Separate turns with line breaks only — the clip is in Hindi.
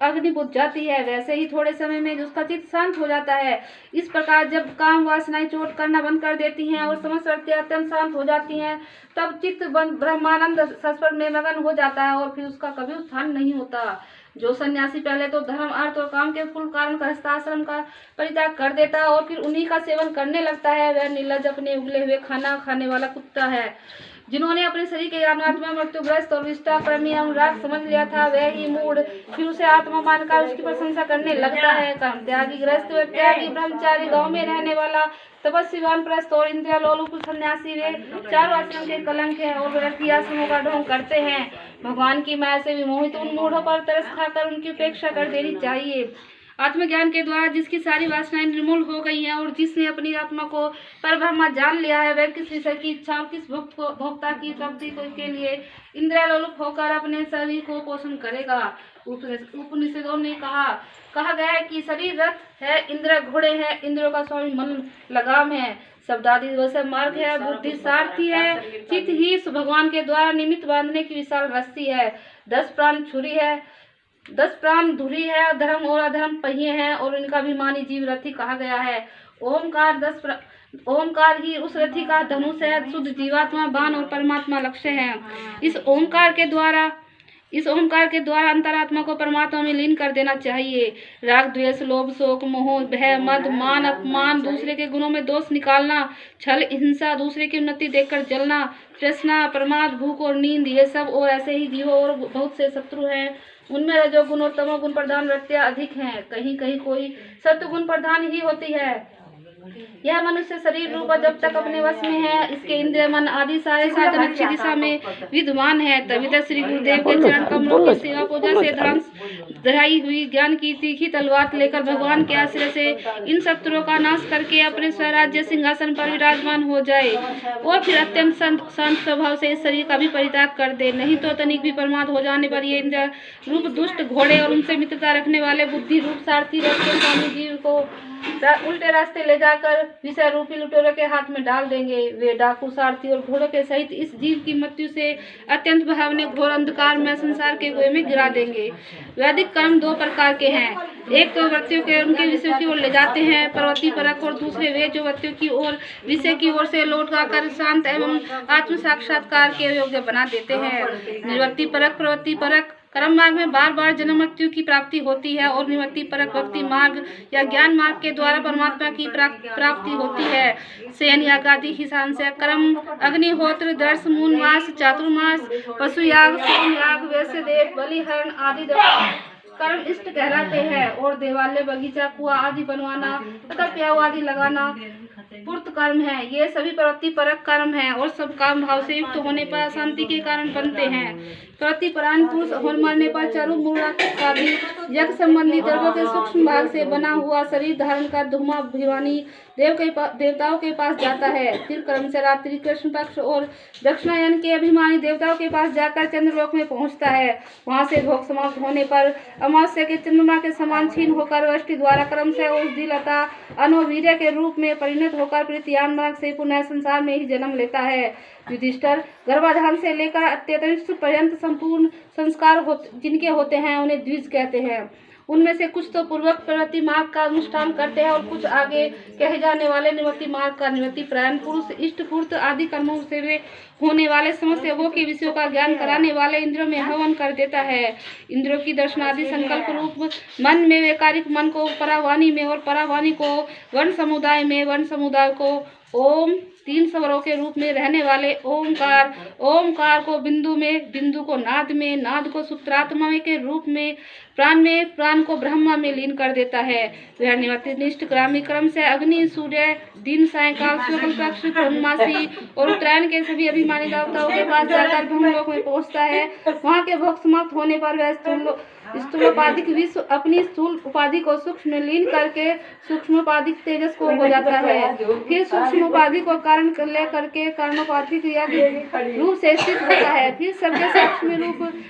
अग्नि बुझ जाती है, वैसे ही थोड़े समय में उसका चित्त शांत हो जाता है। इस प्रकार जब काम वासनाएं चोट करना बंद कर देती हैं और समस्त वृत्तियां अत्यंत शांत हो जाती हैं, तब चित्त ब्रह्मानंद संस्पर्श में मगन हो जाता है और फिर उसका कभी उत्थान नहीं होता। जो सन्यासी पहले तो धर्म, अर्थ और काम के फूल कारण गृहस्थाश्रम का परित्याग कर देता है और फिर उन्हीं का सेवन करने लगता है, वह निर्लज्ज, अपने उगले हुए खाना खाने वाला कुत्ता है। जिन्होंने अपने शरीर के आत्मा मृत्युग्रस्त और विष्टाक्रमी अनुराग समझ लिया था, वह ही मूढ़ फिर उसे आत्मा मानकर उसकी प्रशंसा करने लगता है। कर्म त्यागी, गृहस्थ, त्यागी, ब्रह्मचारी, गांव में रहने वाला, तपस्वी, वानप्रस्थ और इंद्रिय लोलुप सन्यासी, वे चारों आश्रम के कलंक हैं और व्यक्ति आश्रमों का ढोंग करते हैं। भगवान की माया से विमोहित उन मूढ़ों पर तरस खाकर उनकी उपेक्षा कर देनी चाहिए। आत्मज्ञान के द्वारा जिसकी सारी वासनाएं निर्मूल हो गई हैं और जिसने अपनी आत्मा को परब्रह्म जान लिया है, वह किस विषय की इच्छा और किस भोक्ता की प्राप्ति के लिए इंद्रिय लोलुप होकर अपने शरीर को पोषण करेगा। उपनिषदों ने कहा गया है कि शरीर रथ है, इंद्रिय घोड़े है, इंद्रियों का स्वामी मन लगाम है, शब्दादि वैसे मार्ग है, बुद्धि सारथी है, चित्त ही भगवान के द्वारा निमित्त बांधने की विशाल रस्सी है, 10 प्राण छुरी है, 10 प्राण धुरी है, धर्म और अधर्म पहिए हैं और इनका अभिमानी जीव रथी कहा गया है। ओमकार ही उस रथी का धनुष है, शुद्ध जीवात्मा बाण और परमात्मा लक्ष्य है। इस ओंकार के द्वारा अंतरात्मा को परमात्मा में लीन कर देना चाहिए। राग, द्वेष, लोभ, शोक, मोह, भय, मद, मान, अपमान, दूसरे के गुणों में दोष निकालना, छल, हिंसा, दूसरे की उन्नति देखकर जलना, तृष्णा, प्रमाद, भूख और नींद, ये सब और ऐसे ही जीवों और बहुत से शत्रु हैं। उनमें रजोगुण और तमोगुण प्रधान वृत्तियां अधिक हैं, कहीं कहीं कोई सत्वगुण प्रधान ही होती है। यह मनुष्य शरीर रूप जब तक अपने वश में है, इसके इंद्रिय, मन आदि सारे साधन अच्छी दिशा में विद्यमान है। तभी तक श्री गुरुदेव के चरण कमलों की सेवा पूजा से धराई हुई ज्ञान की तीखी तलवार लेकर भगवान के आश्रय से इन शत्रुओं का नाश करके अपने स्वराज्य सिंहासन पर विराजमान हो जाए और फिर अत्यंत शांत स्वभाव से इस शरीर का भी परित्याग कर दे। नहीं तो तनिक भी प्रमाद हो जाने पर ये इंद्रिय रूप दुष्ट घोड़े और उनसे मित्रता रखने वाले बुद्धि रूप सारथी रथ के स्वामी जीव को उल्टे रास्ते ले जाकर विषय रूपी लुटेरों के हाथ में डाल देंगे। वे डाकू, सारथी और घोड़ों के सहित इस जीव की मृत्यु से अत्यंत भयावने घोर अंधकार में संसार के कुएं में गिरा देंगे। वैदिक कर्म 2 प्रकार के हैं, एक तो वृत्तियों के उनके विषयों की ओर ले जाते हैं, प्रवृत्ति परक, और दूसरे वे जो वृत्तियों की ओर विषय की ओर से लौटकर शांत एवं आत्म साक्षात्कार के योग्य बना देते हैं। निवृत्ति परक, प्रवृत्ति परक कर्म मार्ग में बार बार जन्म मृत्यु की प्राप्ति होती है और निवृत्ति परक भक्ति मार्ग या ज्ञान मार्ग के द्वारा परमात्मा की प्राप्ति होती है। शयन याग आदि हिंसा से कर्म, अग्निहोत्र, दर्श, मून मास, चातुर्मास, पशु याग, सोम याग, वैश्य देव, बलिहरण आदि कर्म इष्ट कहलाते हैं और देवालय, बगीचा, कुआं आदि बनवाना तथा प्याऊ आदि लगाना पूर्त कर्म है। ये सभी प्रवृत्ति परक कर्म है और सब काम भाव से युक्त होने पर अशांति के कारण बनते हैं। प्रवृत्ति परायण पुरुष होने मरने पर चारु मूढ़ा आदि यज्ञ संबंधी द्रव्यों के सूक्ष्म भाग से बना हुआ शरीर धारण कर धूमा भिवानी देवताओं के पास जाता है। फिर क्रम से रात्रि कृष्ण पक्ष और दक्षिणायन के अभिमानी देवताओं के पास जाकर चंद्रलोक में पहुंचता है। वहां से भोग समाप्त होने पर अमावस्या के चंद्रमा के समान क्षीण होकर वृष्टि द्वारा क्रम से औषधिलता अनोवीर्य के रूप में परिणत होकर प्रत्यान मार्ग से पुनः संसार में ही जन्म लेता है। युधिष्ठिर, गर्भाधान से लेकर अत्यंत पर्यंत संपूर्ण संस्कार जिनके होते हैं उन्हें द्विज कहते हैं। उनमें से कुछ तो पूर्वक प्रवृत्ति मार्ग का अनुष्ठान करते हैं और कुछ आगे कहे जाने वाले निवृत्ति मार्ग का। निवृत्ति परायण पुरुष इष्ट पूर्त आदि कर्मों से वे होने वाले समस्त योगों के विषयों का ज्ञान कराने वाले इंद्रियों में हवन कर देता है। इंद्रियों की दर्शनादि संकल्प रूप मन में वैकारिक मन को परावाणी में और परावाणी को वन समुदाय में, वन समुदाय को ओम, 3 स्वरों के रूप में रहने वाले ओमकार, ओमकार को बिंदु में, बिंदु को नाद में, नाद को सूत्रात्मा के रूप में, प्राण को ब्रह्मा में लीन कर देता है। वह निवृत्तिनिष्ठ ग्रामी क्रम से अग्नि, सूर्य, दिन, सायकाल, शुक्ल पक्ष, पूर्णमासी और उत्तरायण के सभी अभिमानी देवताओं के पास जाकर ब्रह्मलोक में पहुंचता है। वहां के भोग समाप्त होने पर वह स्थूलोपाधिक विश्व अपनी स्थूल उपाधि को सूक्ष्म में लीन करके सूक्ष्मोपाधिक तेजस को हो जाता है। फिर सूक्ष्मोपाधि को कारण ले करके कारणोपाधिक क्रिया रूप से स्थित होता है। फिर सबके सूक्ष्म रूप